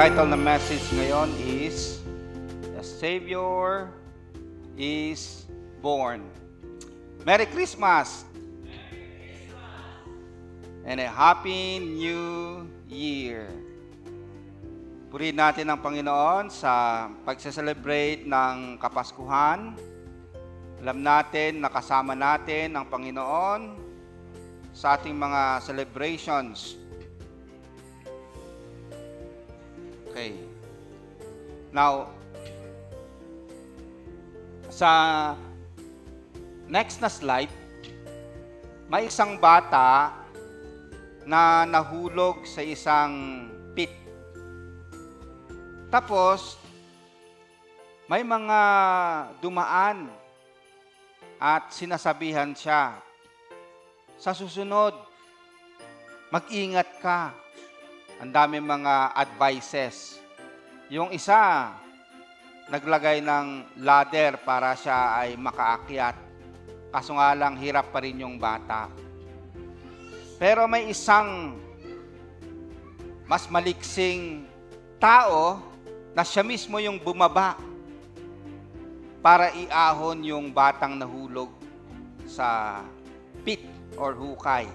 title ng message ngayon is The Savior is Born. Merry Christmas! And a Happy New Year! Purihin natin ang Panginoon sa pagse-celebrate ng Kapaskuhan. Alam natin na kasama natin ang Panginoon sa ating mga celebrations. Okay. Now, sa next na slide, may isang bata na nahulog sa isang pit. Tapos, may mga dumaan at sinasabihan siya, sa susunod, mag-ingat ka. Ang dami mga advices. Yung isa, naglagay ng ladder para siya ay makaakyat. Kaso nga lang, hirap pa rin yung bata. Pero may isang mas maliksing tao na siya mismo yung bumaba para iahon yung batang nahulog sa pit or hukay.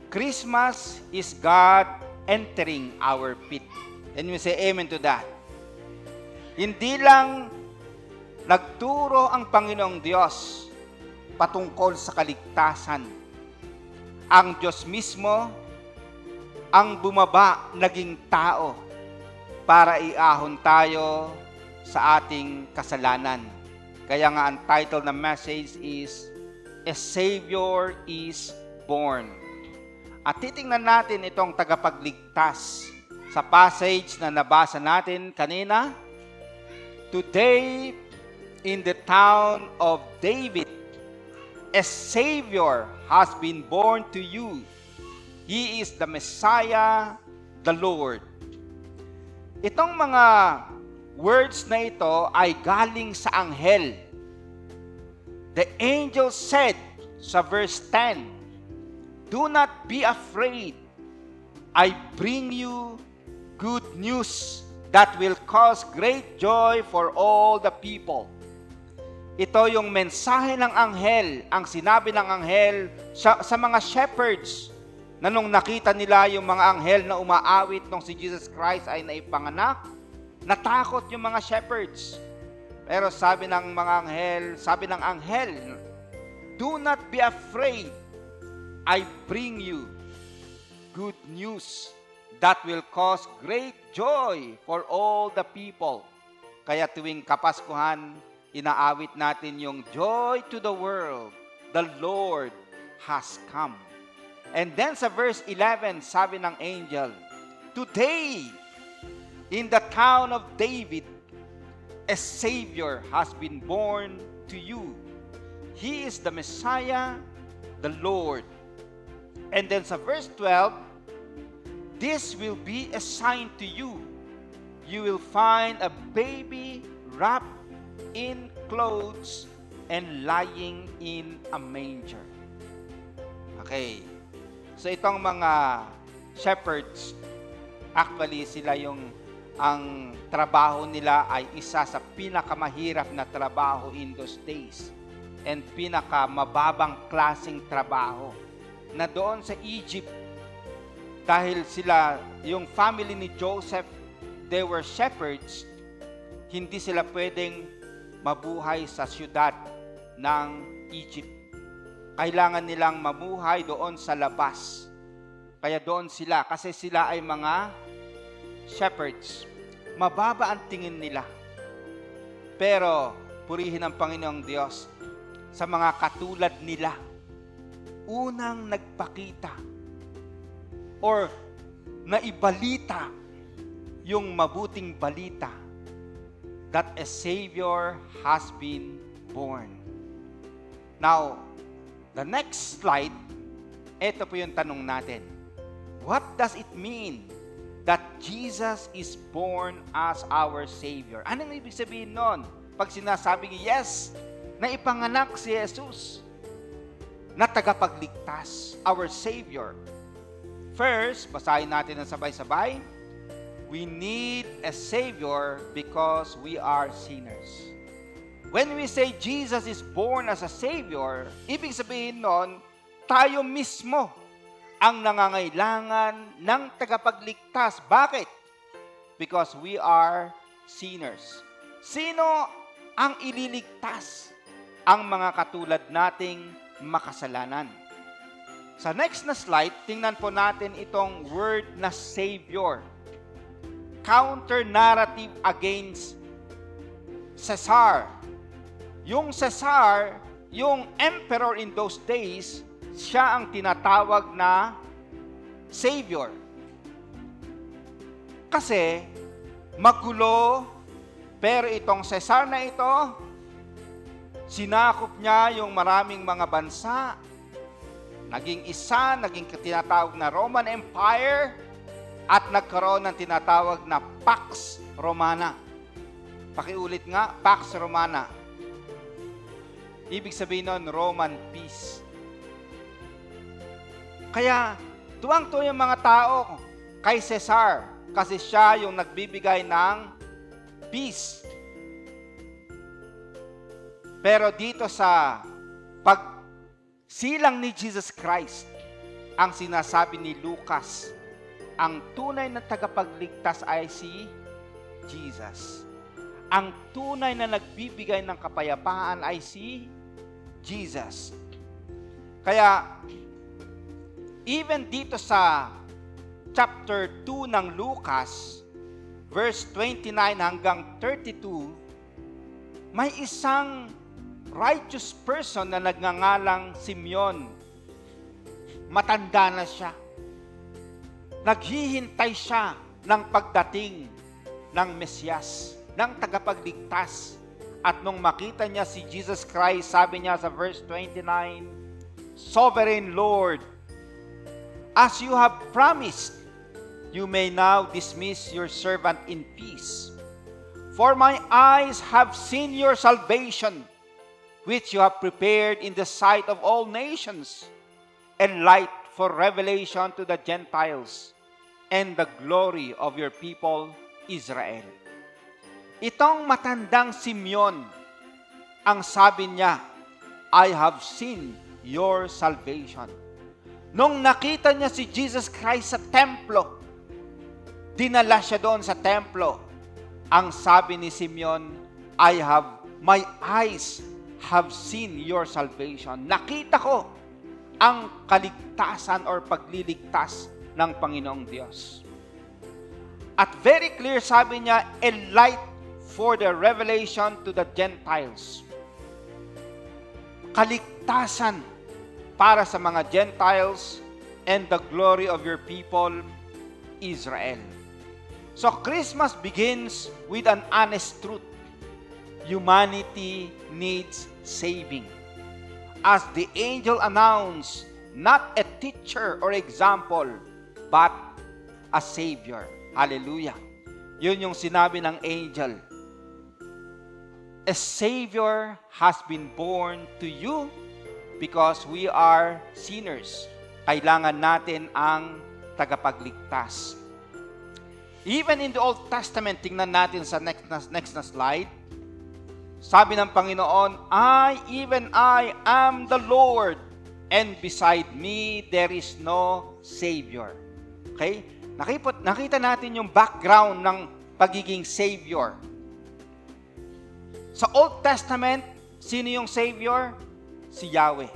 Christmas is God entering our pit. And we say amen to that. Hindi lang nagturo ang Panginoong Diyos patungkol sa kaligtasan. Ang Diyos mismo ang bumaba naging tao para iahon tayo sa ating kasalanan. Kaya nga ang title ng message is A Savior is Born. At titingnan natin itong tagapagligtas sa passage na nabasa natin kanina. Today, in the town of David, a Savior has been born to you. He is the Messiah, the Lord. Itong mga words na ito ay galing sa anghel. The angel said sa verse 10, "Do not be afraid. I bring you good news that will cause great joy for all the people." Ito yung mensahe ng anghel, ang sinabi ng anghel sa mga shepherds na nung nakita nila yung mga anghel na umaawit nung si Jesus Christ ay naipanganak, natakot yung mga shepherds. Pero sabi ng anghel, "Do not be afraid. I bring you good news that will cause great joy for all the people." Kaya tuwing Kapaskuhan, inaawit natin yung joy to the world, the Lord has come. And then sa verse 11, sabi ng angel, "Today, in the town of David, a Savior has been born to you. He is the Messiah, the Lord." And then sa verse 12, "This will be a sign to you. You will find a baby wrapped in clothes and lying in a manger." Okay. So itong mga shepherds, actually sila ang trabaho nila ay isa sa pinakamahirap na trabaho in those days and pinakamababang klaseng trabaho na doon sa Egypt, dahil sila, yung family ni Joseph, they were shepherds, hindi sila pwedeng mabuhay sa syudad ng Egypt. Kailangan nilang mamuhay doon sa labas. Kaya doon sila, kasi sila ay mga shepherds. Mababa ang tingin nila. Pero, purihin ang Panginoong Diyos sa mga katulad nila. Unang nagpakita or naibalita yung mabuting balita that a Savior has been born. Now, the next slide, ito po yung tanong natin. What does it mean that Jesus is born as our Savior? Anong ibig sabihin nun? Pag sinasabing yes, na ipanganak si Jesus na tagapagligtas, our Savior. First, basahin natin ng sabay-sabay. We need a Savior because we are sinners. When we say Jesus is born as a Savior, ibig sabihin nun, tayo mismo ang nangangailangan ng tagapagligtas. Bakit? Because we are sinners. Sino ang ililigtas? Ang mga katulad nating makasalanan. Sa next na slide, tingnan po natin itong word na Savior. Counter-narrative against Caesar. Yung Caesar, yung emperor in those days, siya ang tinatawag na Savior. Kasi magulo, pero itong Caesar na ito, sinakop niya yung maraming mga bansa, naging isa, naging tinatawag na Roman Empire, at nagkaroon ng tinatawag na Pax Romana. Pakiulit nga, Pax Romana. Ibig sabihin nun, Roman peace. Kaya, tuwang-tuwa yung mga tao kay Caesar kasi siya yung nagbibigay ng peace. Pero dito sa pagsilang ni Jesus Christ, ang sinasabi ni Lucas, ang tunay na tagapagligtas ay si Jesus. Ang tunay na nagbibigay ng kapayapaan ay si Jesus. Kaya, even dito sa chapter 2 ng Lucas, verse 29 hanggang 32, may isang righteous person na nagngangalang Simeon. Matanda na siya. Naghihintay siya ng pagdating ng Mesiyas, ng tagapagligtas. At nung makita niya si Jesus Christ, sabi niya sa verse 29, Sovereign Lord, as you have promised, you may now dismiss your servant in peace. For my eyes have seen your salvation, which you have prepared in the sight of all nations, and light for revelation to the Gentiles, and the glory of your people, Israel. Itong matandang Simeon, ang sabi niya, I have seen your salvation. Nung nakita niya si Jesus Christ sa templo, dinala siya doon sa templo. Ang sabi ni Simeon, my eyes have seen your salvation. Nakita ko ang kaligtasan or pagliligtas ng Panginoong Diyos. At very clear, sabi niya, a light for the revelation to the Gentiles. Kaligtasan para sa mga Gentiles and the glory of your people, Israel. So Christmas begins with an honest truth. Humanity needs saving. As the angel announced, not a teacher or example, but a Savior. Hallelujah. Yun yung sinabi ng angel. A Savior has been born to you because we are sinners. Kailangan natin ang tagapagligtas. Even in the Old Testament, tingnan natin sa next na slide. Sabi ng Panginoon, even I am the Lord, and beside me there is no Savior. Okay? Nakita natin yung background ng pagiging Savior. Sa Old Testament, sino yung Savior? Si Yahweh.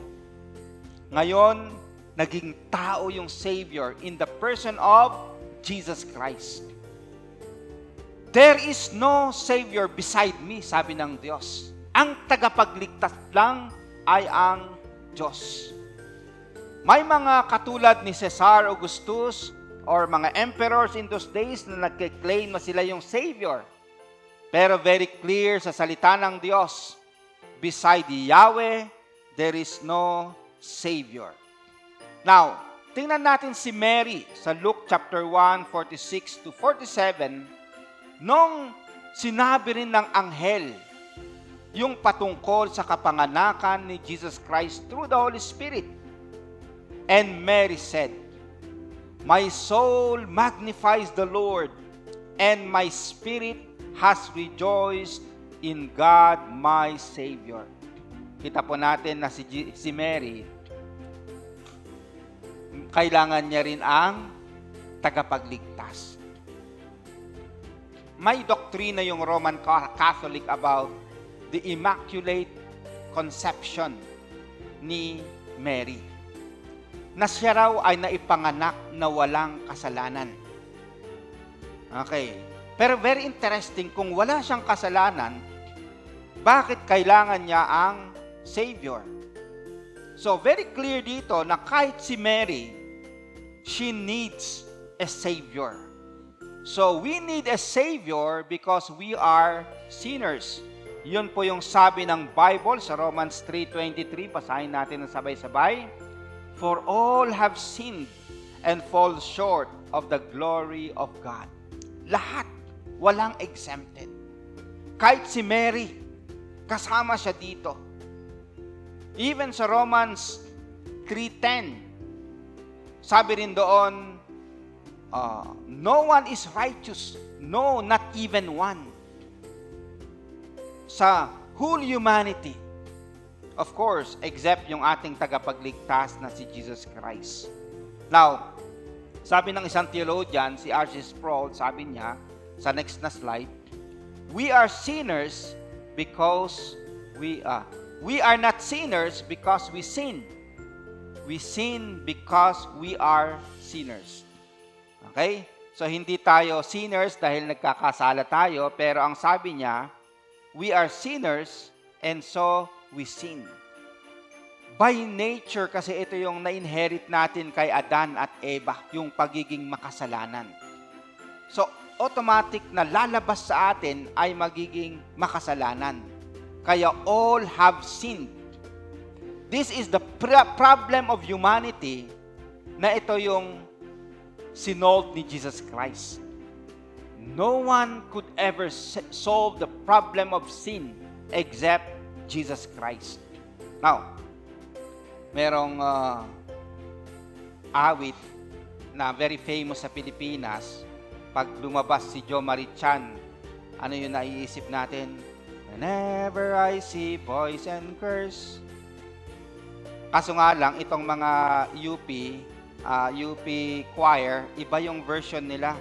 Ngayon, naging tao yung Savior in the person of Jesus Christ. There is no Savior beside me, sabi ng Diyos. Ang tagapagligtas lang ay ang Diyos. May mga katulad ni Caesar Augustus or mga emperors in those days na nagkiklaim na sila yung Savior. Pero very clear sa salita ng Diyos, beside Yahweh, there is no Savior. Now, tingnan natin si Mary sa Luke chapter 1, 46 to 47, nung sinabi rin ng anghel yung patungkol sa kapanganakan ni Jesus Christ through the Holy Spirit. And Mary said, My soul magnifies the Lord, and my spirit has rejoiced in God my Savior. Kita po natin na si Mary, kailangan niya rin ang tagapagligtas. May doktrina yung Roman Catholic about the Immaculate Conception ni Mary, na siya raw ay naipanganak na walang kasalanan. Okay. Pero very interesting, kung wala siyang kasalanan, bakit kailangan niya ang Savior? So, very clear dito na kahit si Mary, she needs a Savior. So, we need a Savior because we are sinners. Yun po yung sabi ng Bible sa Romans 3:23. Basahin natin ng sabay-sabay. For all have sinned and fall short of the glory of God. Lahat, walang exempted. Kahit si Mary, kasama siya dito. Even sa Romans 3:10, sabi rin doon, no one is righteous, no, not even one. Sa whole humanity, of course, except yung ating tagapagligtas na si Jesus Christ. Now, sabi ng isang theologian, si R.C. Sproul, sabi niya, sa next na slide, we are sinners because we are not sinners because we sin. We sin because we are sinners. Okay? So, hindi tayo sinners dahil nagkakasala tayo, pero ang sabi niya, we are sinners and so we sin. By nature, kasi ito yung na-inherit natin kay Adan at Eva, yung pagiging makasalanan. So, automatic na lalabas sa atin ay magiging makasalanan. Kaya all have sinned. This is the problem of humanity na ito yung sinolve ni Jesus Christ. No one could ever solve the problem of sin except Jesus Christ. Now, merong awit na very famous sa Pilipinas. Pag lumabas si Jo Marichan, ano yung naiisip natin? Whenever I see boys and girls. Kaso nga lang, itong mga UP choir, iba yung version nila.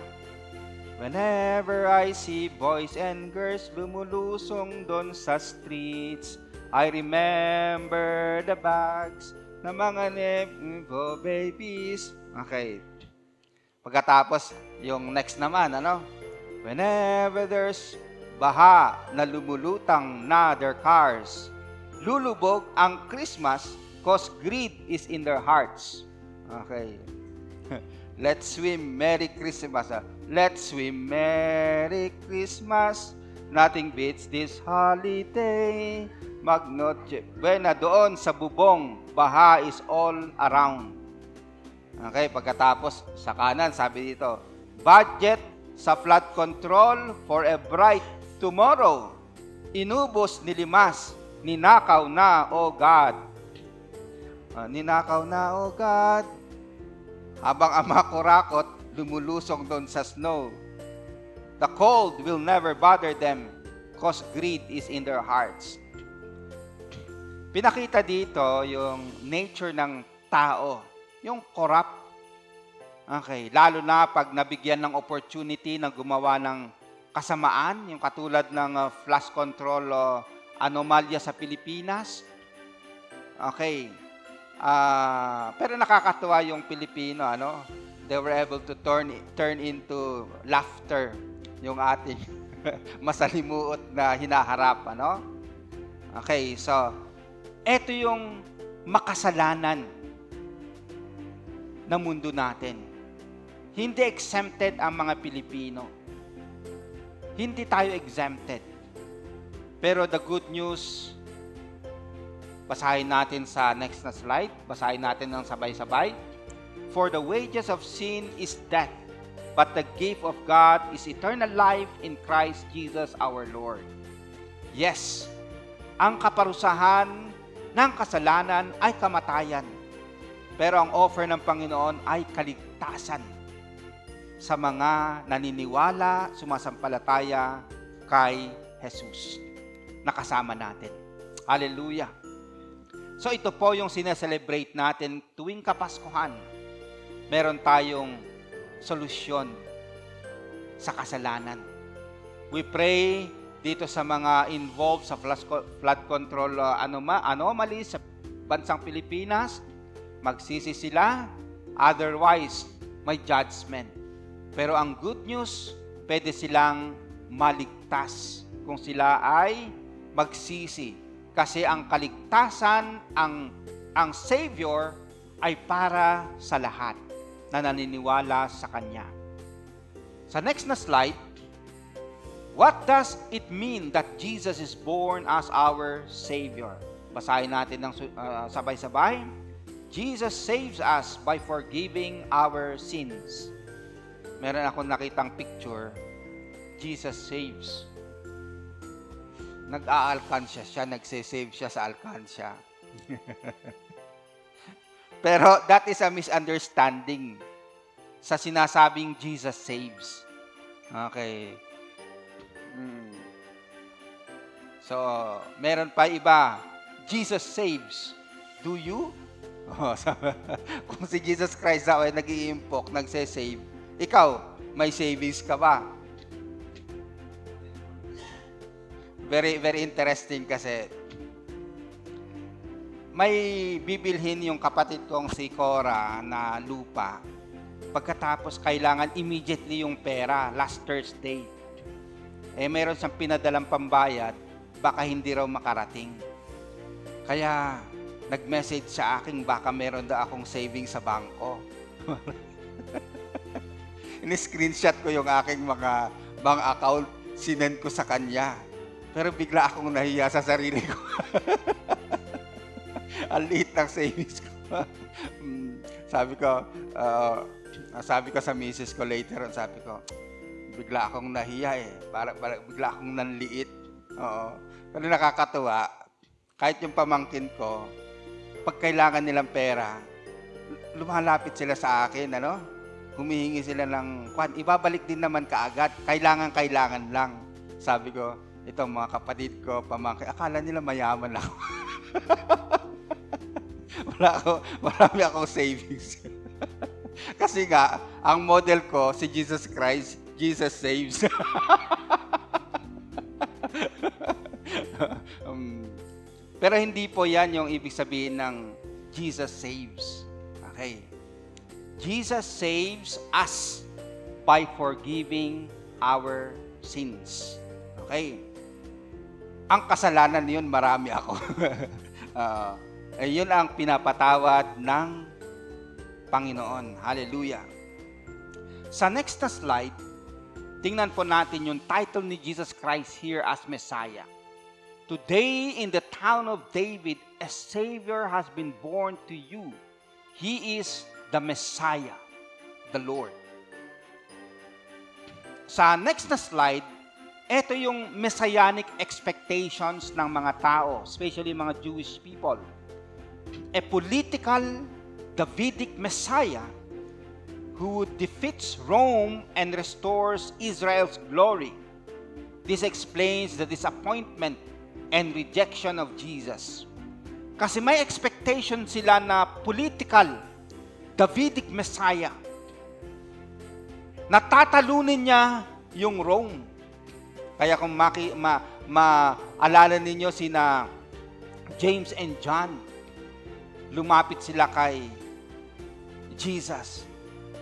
Whenever I see boys and girls lumulusong doon sa streets, I remember the bags na mga nepo babies. Okay. Pagkatapos, yung next naman, ano? Whenever there's baha na lumulutang na their cars, lulubog ang Christmas cause greed is in their hearts. Okay. Let's swim Merry Christmas. Let's swim Merry Christmas. Nothing beats this holiday. Magnoche Buena, doon sa bubong, baha is all around. Okay, pagkatapos sa kanan, sabi dito, budget sa flood control for a bright tomorrow. Inubos, nilimas, ninakaw na, O God. Ninakaw na, O God. Habang ang mga kurakot lumulusong doon sa snow. The cold will never bother them because greed is in their hearts. Pinakita dito yung nature ng tao, yung corrupt. Okay, lalo na pag nabigyan ng opportunity na gumawa ng kasamaan, yung katulad ng flush control anomalya sa Pilipinas. Okay. Pero nakakatuwa yung Pilipino, ano? They were able to turn into laughter yung ating masalimuot na hinaharap, ano? Okay, so ito yung makasalanan ng mundo natin. Hindi exempted ang mga Pilipino. Hindi tayo exempted. Pero the good news, basahin natin sa next na slide. Basahin natin ng sabay-sabay. For the wages of sin is death, but the gift of God is eternal life in Christ Jesus our Lord. Yes, ang kaparusahan ng kasalanan ay kamatayan. Pero ang offer ng Panginoon ay kaligtasan sa mga naniniwala, sumasampalataya kay Jesus. Nakasama natin. Hallelujah. So ito po yung sineselebrate natin tuwing Kapaskuhan. Meron tayong solusyon sa kasalanan. We pray dito sa mga involved sa flood control anomalies sa bansang Pilipinas. Magsisi sila, otherwise may judgment. Pero ang good news, pwede silang maligtas kung sila ay magsisi. Kasi ang kaligtasan, ang Savior ay para sa lahat na naniniwala sa Kanya. Sa next na slide, what does it mean that Jesus is born as our Savior? Basahin natin ng sabay-sabay. Jesus saves us by forgiving our sins. Meron akong nakitang picture. Jesus saves. Nag-aalkansya siya, nagsisave siya sa alkansya. Pero that is a misunderstanding sa sinasabing Jesus saves. Okay. So, meron pa iba. Jesus saves. Do you? Kung si Jesus Christ daw ay nag-iimpok, nagse-save, ikaw, may savings ka ba? Very, very interesting kasi may bibilhin yung kapatid kong si Cora na lupa. Pagkatapos, kailangan immediately yung pera, last Thursday. Meron siyang pinadalang pambayad, baka hindi raw makarating. Kaya, nag-message sa akin, baka meron daw akong savings sa bangko. In-screenshot ko yung aking mga bank account, sinend ko sa kanya. Pero bigla akong nahiya sa sarili ko. Ang liit ng savings ko. Sabi ko sa misis ko later on, sabi ko, bigla akong nahiya bigla akong nanliit. Oo. Pero nakakatuwa, kahit yung pamangkin ko, pag kailangan nilang pera, lumalapit sila sa akin, humihingi sila ng ibabalik din naman kaagad, kailangan lang. Sabi ko, itong mga kapatid ko, pamangkin, akala nila mayaman ako. Marami akong savings. Kasi nga, ang model ko, si Jesus Christ, Jesus saves. Pero hindi po yan yung ibig sabihin ng Jesus saves. Okay. Jesus saves us by forgiving our sins. Okay. Ang kasalanan niyon, marami ako. Yun ang pinapatawad ng Panginoon. Hallelujah. Sa next na slide, tingnan po natin yung title ni Jesus Christ here as Messiah. Today in the town of David, a Savior has been born to you. He is the Messiah, the Lord. Sa next na slide, ito yung messianic expectations ng mga tao, especially mga Jewish people. A political Davidic Messiah who defeats Rome and restores Israel's glory. This explains the disappointment and rejection of Jesus. Kasi may expectation sila na political Davidic Messiah. Natatalunin niya yung Rome. Kaya kung maalala ninyo sina James and John, lumapit sila kay Jesus.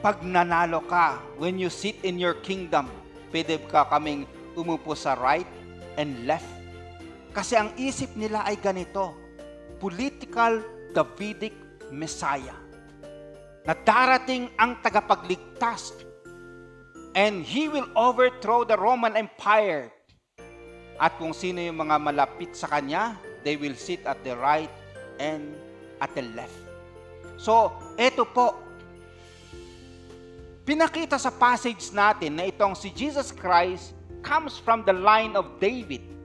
Pag nanalo ka, when you sit in your kingdom, pwede ka kaming umupo sa right and left. Kasi ang isip nila ay ganito, political Davidic Messiah. Na darating ang tagapagligtas and He will overthrow the Roman Empire. At kung sino yung mga malapit sa Kanya, they will sit at the right and at the left. So, eto po, pinakita sa passage natin na itong si Jesus Christ comes from the line of David.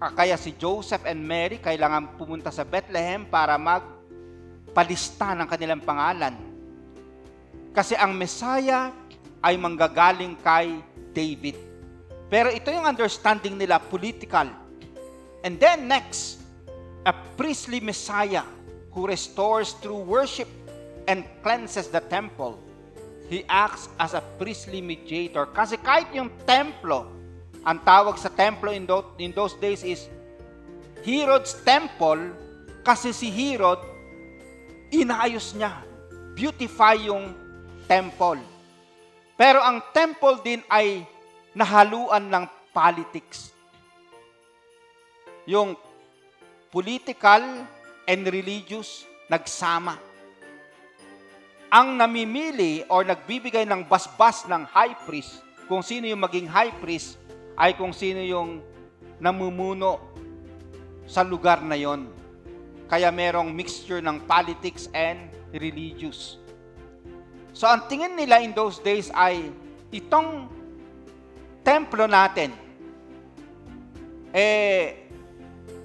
Kaya si Joseph and Mary kailangan pumunta sa Bethlehem para palista ng kanilang pangalan. Kasi ang Messiah ay manggagaling kay David. Pero ito yung understanding nila, political. And then next, a priestly Messiah who restores through worship and cleanses the temple. He acts as a priestly mediator. Kasi kahit yung templo, ang tawag sa templo in those days is Herod's temple, kasi si Herod, inaayos niya, beautify yung temple. Pero ang temple din ay nahaluan ng politics. Yung political and religious nagsama. Ang namimili or nagbibigay ng basbas ng high priest, kung sino yung maging high priest, ay kung sino yung namumuno sa lugar na yon. Kaya merong mixture ng politics and religious. So ang tingin nila in those days ay itong templo natin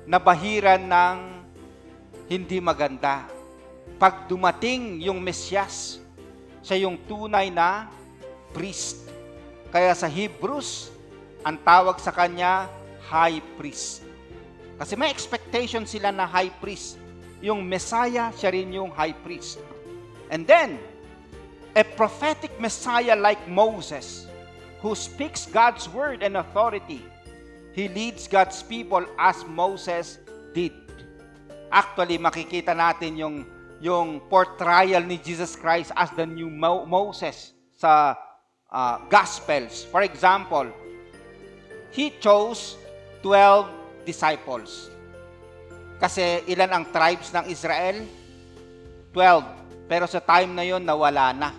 nabahiran ng hindi maganda. Pag dumating yung Mesyas, siya yung tunay na priest. Kaya sa Hebrews, ang tawag sa kanya, high priest. Kasi may expectation sila na high priest. Yung Messiah, siya rin yung high priest. And then, a prophetic Messiah like Moses, who speaks God's word and authority. He leads God's people as Moses did. Actually, makikita natin yung portrayal ni Jesus Christ as the new Moses sa Gospels. For example, He chose 12 disciples. Kasi ilan ang tribes ng Israel? 12. Pero sa time na yon nawala na.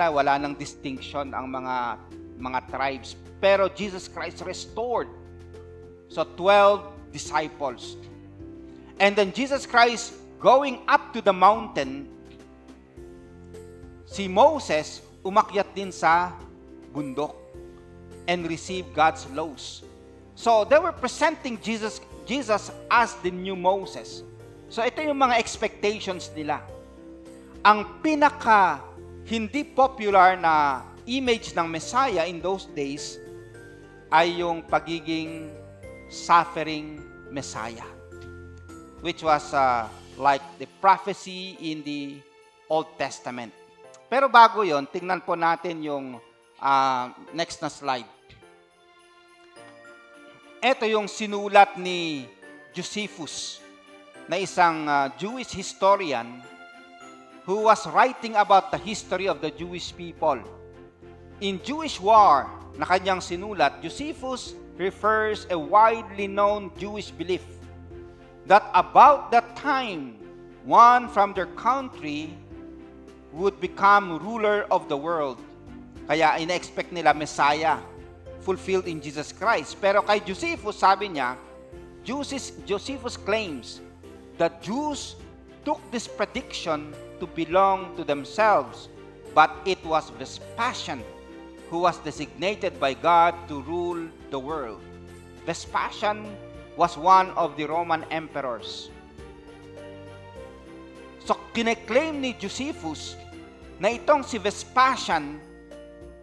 Wala nang distinction ang mga tribes. Pero Jesus Christ restored. So 12 disciples. And then Jesus Christ going up to the mountain, si Moses umakyat din sa bundok and received God's laws. So they were presenting Jesus as the new Moses. So ito yung mga expectations nila. Ang pinaka hindi popular na image ng Messiah in those days ay yung pagiging suffering Messiah, which was like the prophecy in the Old Testament. Pero bago yon, tingnan po natin yung next na slide. Ito yung sinulat ni Josephus, na isang Jewish historian who was writing about the history of the Jewish people. In Jewish War, na kanyang sinulat, Josephus refers a widely known Jewish belief that about that time, one from their country would become ruler of the world. Kaya ina-expect nila Messiah fulfilled in Jesus Christ. Pero kay Josephus, sabi niya, Josephus claims that Jews took this prediction to belong to themselves, but it was Vespasian who was designated by God to rule the world. Vespasian was one of the Roman emperors. So, kine-claim ni Josephus na itong si Vespasian,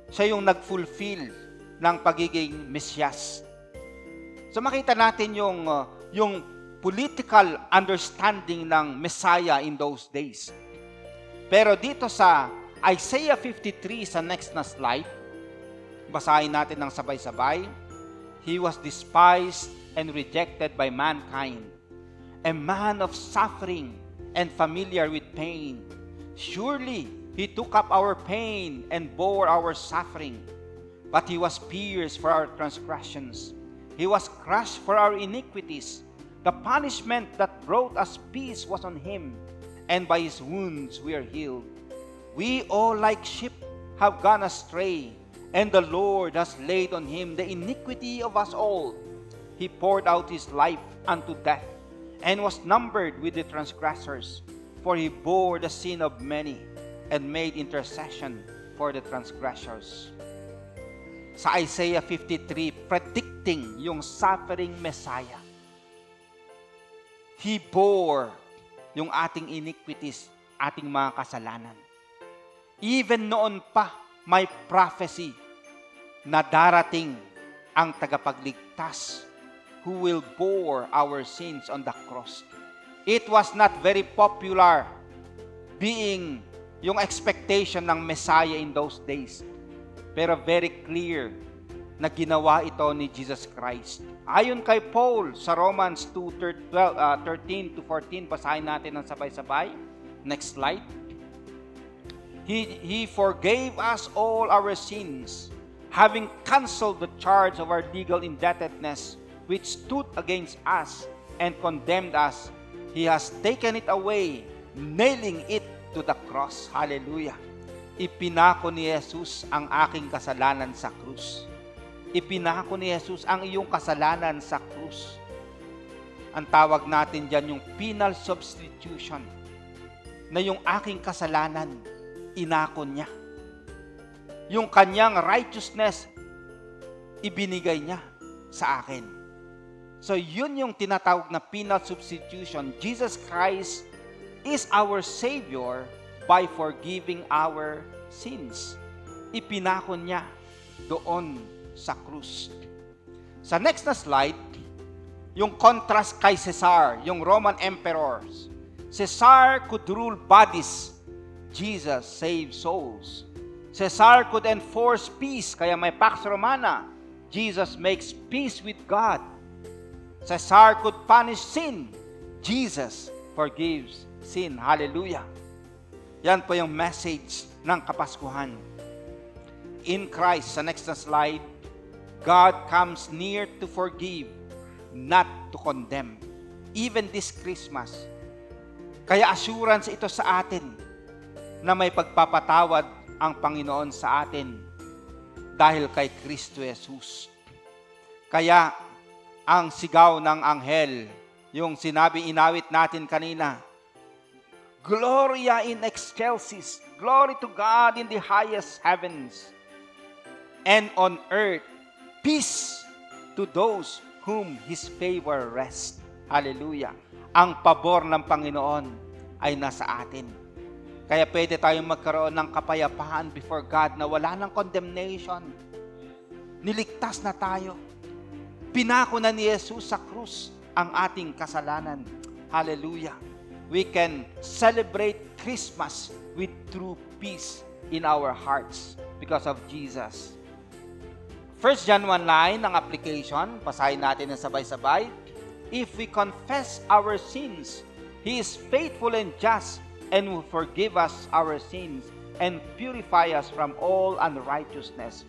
siya yung nag-fulfill ng pagiging Mesyas. So, makita natin yung political understanding ng Messiah in those days. Pero dito sa Isaiah 53, sa next na slide, basahin natin ng sabay-sabay. He was despised and rejected by mankind, a man of suffering and familiar with pain. Surely He took up our pain and bore our suffering, but He was pierced for our transgressions. He was crushed for our iniquities. The punishment that brought us peace was on Him, and by His wounds we are healed. We all like sheep have gone astray, and the Lord has laid on Him the iniquity of us all. He poured out His life unto death, and was numbered with the transgressors. For He bore the sin of many, and made intercession for the transgressors. Sa Isaiah 53, predicting yung suffering Messiah. He bore yung ating iniquities, ating mga kasalanan. Even noon pa, may prophecy na darating ang tagapagligtas who will bore our sins on the cross. It was not very popular being yung expectation ng Messiah in those days. Pero very clear na ginawa ito ni Jesus Christ. Ayon kay Paul sa Romans 2:13 to 14, basahin natin ng sabay-sabay. Next slide. He forgave us all our sins, having canceled the charge of our legal indebtedness, which stood against us and condemned us. He has taken it away, nailing it to the cross. Hallelujah. Ipinako ni Jesus ang aking kasalanan sa krus. Ipinako ni Jesus ang iyong kasalanan sa krus. Ang tawag natin dyan yung penal substitution, na yung aking kasalanan, inako niya. Yung kanyang righteousness, ibinigay niya sa akin. So yun yung tinatawag na penal substitution. Jesus Christ is our Savior by forgiving our sins. Ipinako niya doon sa krus. Sa next na slide, yung contrast kay Caesar, yung Roman emperors. Caesar could rule bodies. Jesus saved souls. Caesar could enforce peace, kaya may Pax Romana. Jesus makes peace with God. Caesar could punish sin. Jesus forgives sin. Hallelujah. Yan po yung message ng Kapaskuhan. In Christ, sa next na slide, God comes near to forgive, not to condemn. Even this Christmas. Kaya assurance ito sa atin na may pagpapatawad ang Panginoon sa atin dahil kay Kristo Jesus. Kaya ang sigaw ng anghel, yung sinabi inawit natin kanina, Gloria in excelsis, glory to God in the highest heavens, and on earth, peace to those whom His favor rests. Hallelujah. Ang pabor ng Panginoon ay nasa atin. Kaya pwede tayong magkaroon ng kapayapaan before God na wala ng condemnation. Niligtas na tayo. Pinako na ni Jesus sa krus ang ating kasalanan. Hallelujah. We can celebrate Christmas with true peace in our hearts because of Jesus. 1 John 1:9 ang application. Basahin natin ng sabay-sabay. If we confess our sins, He is faithful and just and will forgive us our sins and purify us from all unrighteousness.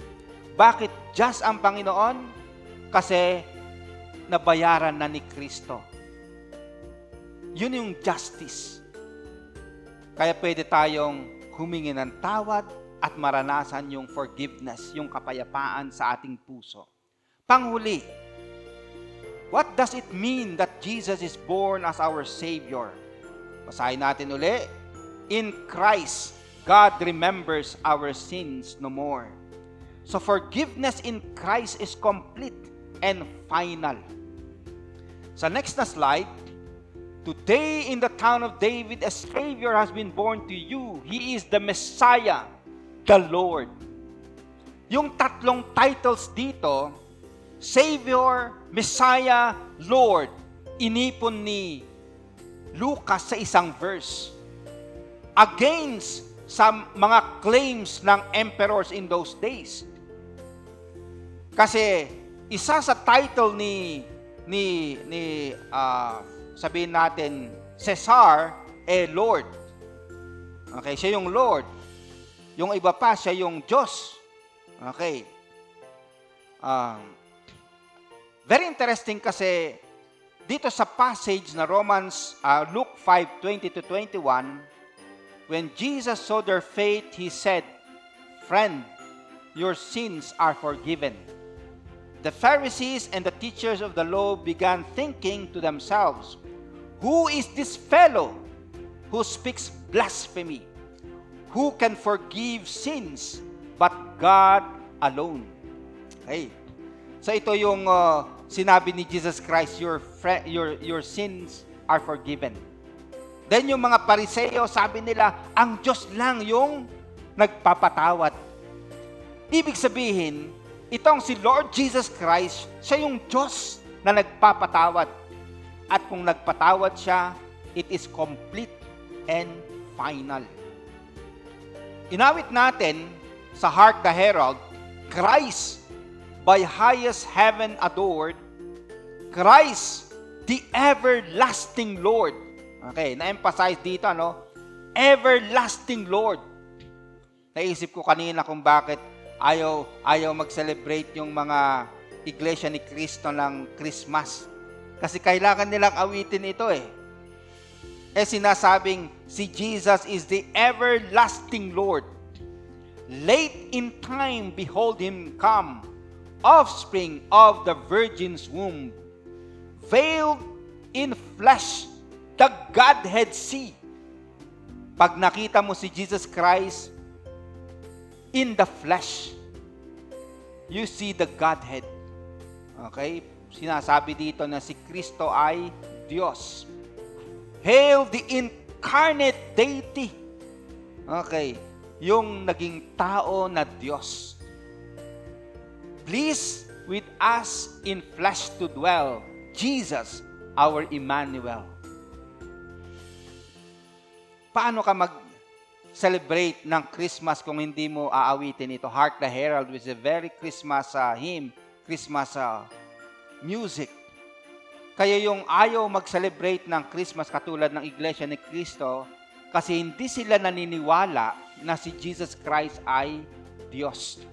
Bakit just ang Panginoon? Kasi nabayaran na ni Kristo. Yun yung justice. Kaya pwede tayong humingi ng tawad at maranasan yung forgiveness, yung kapayapaan sa ating puso. Panghuli, what does it mean that Jesus is born as our Savior? Basahin natin uli. In Christ, God remembers our sins no more. So forgiveness in Christ is complete and final. Sa next na slide, today in the town of David, a Savior has been born to you. He is the Messiah, the Lord. Yung tatlong titles dito, Savior, Messiah, Lord, inipon ni Lucas sa isang verse against sa mga claims ng emperors in those days. Kasi isa sa title ni sabihin natin Caesar Lord. Okay, siya yung Lord. Yung iba pa siya yung Diyos. Okay. Very interesting kasi dito sa passage na Luke 5:20-21, when Jesus saw their faith, He said, Friend, your sins are forgiven. The Pharisees and the teachers of the law began thinking to themselves, Who is this fellow who speaks blasphemy? Who can forgive sins but God alone? Okay. So ito yung sinabi ni Jesus Christ, your sins are forgiven. Then yung mga Pariseo, sabi nila, ang Diyos lang yung nagpapatawad. Ibig sabihin, itong si Lord Jesus Christ, siya yung Diyos na nagpapatawad. At kung nagpatawad siya, it is complete and final. Inawit natin sa Hark the Herald, Christ by highest heaven adored, Christ the everlasting Lord. Okay, na-emphasize dito, everlasting Lord. Naisip ko kanina kung bakit ayaw mag-celebrate yung mga iglesia ni Cristo ng Christmas. Kasi kailangan nilang awitin ito sinasabing si Jesus is the everlasting Lord. Late in time, behold him come, offspring of the virgin's womb, veiled in flesh, the Godhead see. Pag nakita mo si Jesus Christ in the flesh, you see the Godhead. Okay? Sinasabi dito na si Kristo ay Diyos. Hail the incarnate deity. Okay. Yung naging tao na Diyos. Pleased with us in flesh to dwell, Jesus, our Emmanuel. Paano ka mag-celebrate ng Christmas kung hindi mo aawitin ito? Hark the Herald, which is a very Christmas hymn, Christmas music. Kaya yung ayaw mag-celebrate ng Christmas katulad ng Iglesia ni Cristo, kasi hindi sila naniniwala na si Jesus Christ ay Diyos,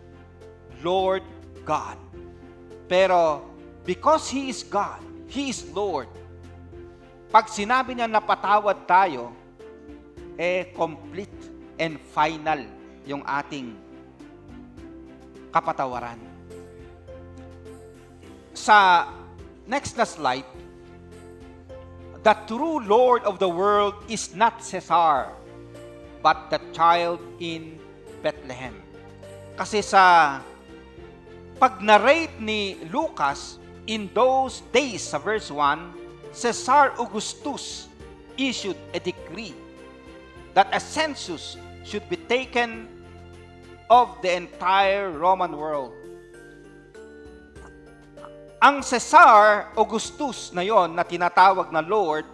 Lord God. Pero because He is God, He is Lord, pag sinabi niya napatawad tayo, complete and final yung ating kapatawaran. Sa next na slide, the true Lord of the world is not Caesar, but the child in Bethlehem. Kasi sa pag narrate ni Lucas, in those days, sa verse 1, Caesar Augustus issued a decree that a census should be taken of the entire Roman world. Ang Caesar Augustus na yon na tinatawag na Lord,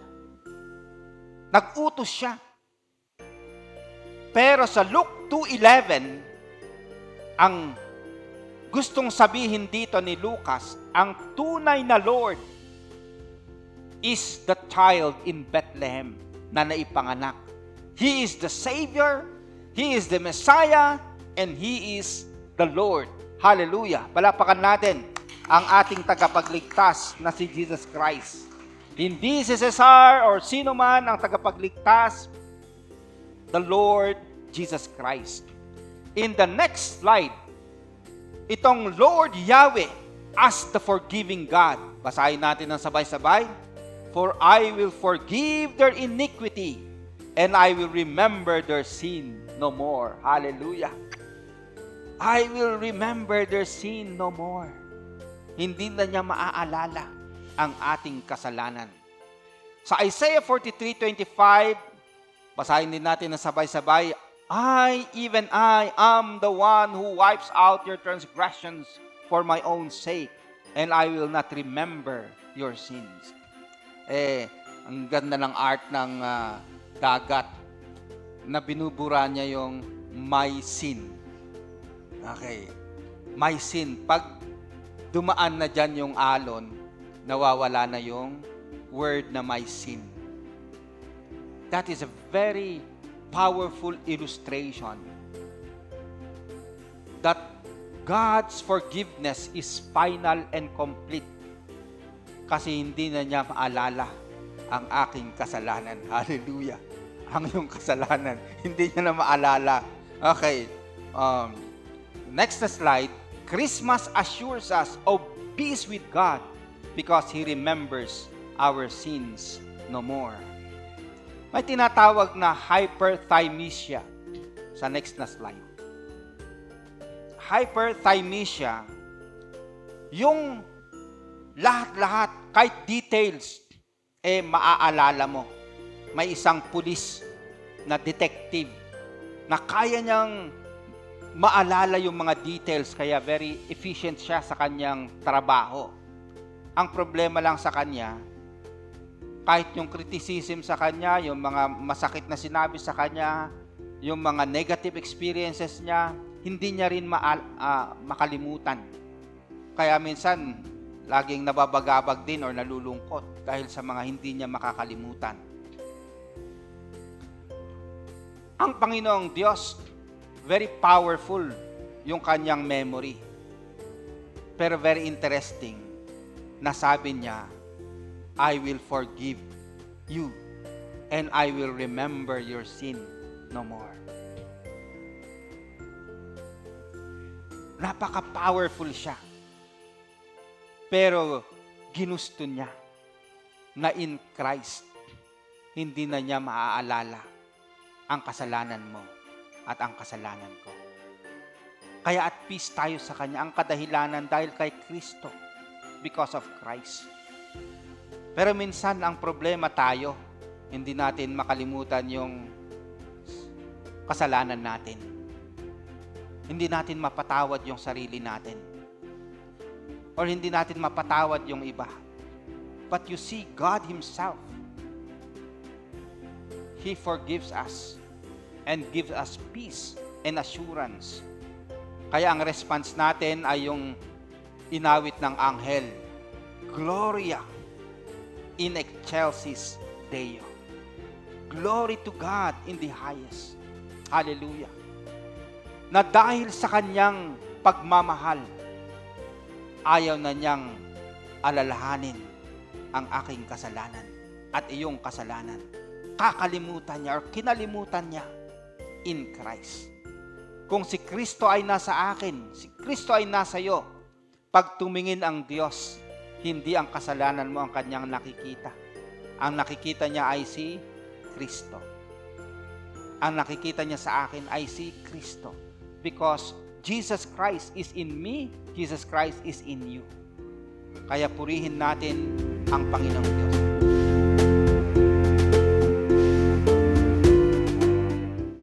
nag-utos siya. Pero sa Luke 2:11, ang gustong sabihin dito ni Lucas, ang tunay na Lord is the child in Bethlehem na naipanganak. He is the Savior, He is the Messiah, and He is the Lord. Hallelujah! Palapakan natin ang ating tagapagligtas na si Jesus Christ. Hindi si Caesar or sino man ang tagapagligtas, the Lord Jesus Christ. In the next slide, itong Lord Yahweh as the forgiving God. Basahin natin ng sabay-sabay. For I will forgive their iniquity, and I will remember their sin no more. Hallelujah. I will remember their sin no more. Hindi na niya maaalala ang ating kasalanan. Sa Isaiah 43:25, basahin din natin na sabay-sabay, even I am the one who wipes out your transgressions for my own sake, and I will not remember your sins. Ang ganda ng art ng dagat na binubura niya yung my sin. Okay. My sin. Pag dumaan na dyan yung alon, nawawala na yung word na my sin. That is a very powerful illustration that God's forgiveness is final and complete kasi hindi na niya maalala ang aking kasalanan. Hallelujah. Ang iyong kasalanan, hindi niya na maalala. Okay. Next slide. Christmas assures us of peace with God because He remembers our sins no more. May tinatawag na hyperthymesia. Sa next na slide. Hyperthymesia, yung lahat-lahat, kahit details, maaalala mo. may isang pulis na detective na kaya niyang maalala yung mga details, kaya very efficient siya sa kanyang trabaho. Ang problema lang sa kanya, kahit yung criticism sa kanya, yung mga masakit na sinabi sa kanya, yung mga negative experiences niya, hindi niya rin makalimutan. Kaya minsan, laging nababagabag din or nalulungkot dahil sa mga hindi niya makakalimutan. Ang Panginoong Diyos, very powerful yung kanyang memory. Pero very interesting, nasabi niya, I will forgive you and I will remember your sin no more. Napaka-powerful siya. Pero ginusto niya na in Christ, hindi na niya maaalala ang kasalanan mo at ang kasalanan ko. Kaya at peace tayo sa Kanya, ang kadahilanan dahil kay Kristo, because of Christ. Pero minsan ang problema tayo, hindi natin makalimutan yung kasalanan natin. Hindi natin mapatawad yung sarili natin. Or hindi natin mapatawad yung iba. But you see, God Himself, He forgives us and gives us peace and assurance. Kaya ang response natin ay yung inawit ng anghel, Gloria in excelsis Deo. Glory to God in the highest. Hallelujah. Na dahil sa kanyang pagmamahal, ayaw na niyang alalahanin ang aking kasalanan at iyong kasalanan. Kakalimutan niya or kinalimutan niya in Christ. Kung si Kristo ay nasa akin, si Kristo ay nasa iyo, pag tumingin ang Diyos, hindi ang kasalanan mo ang kanyang nakikita. Ang nakikita niya ay si Kristo. Ang nakikita niya sa akin ay si Kristo. Because Jesus Christ is in me, Jesus Christ is in you. Kaya purihin natin ang Panginoong Diyos.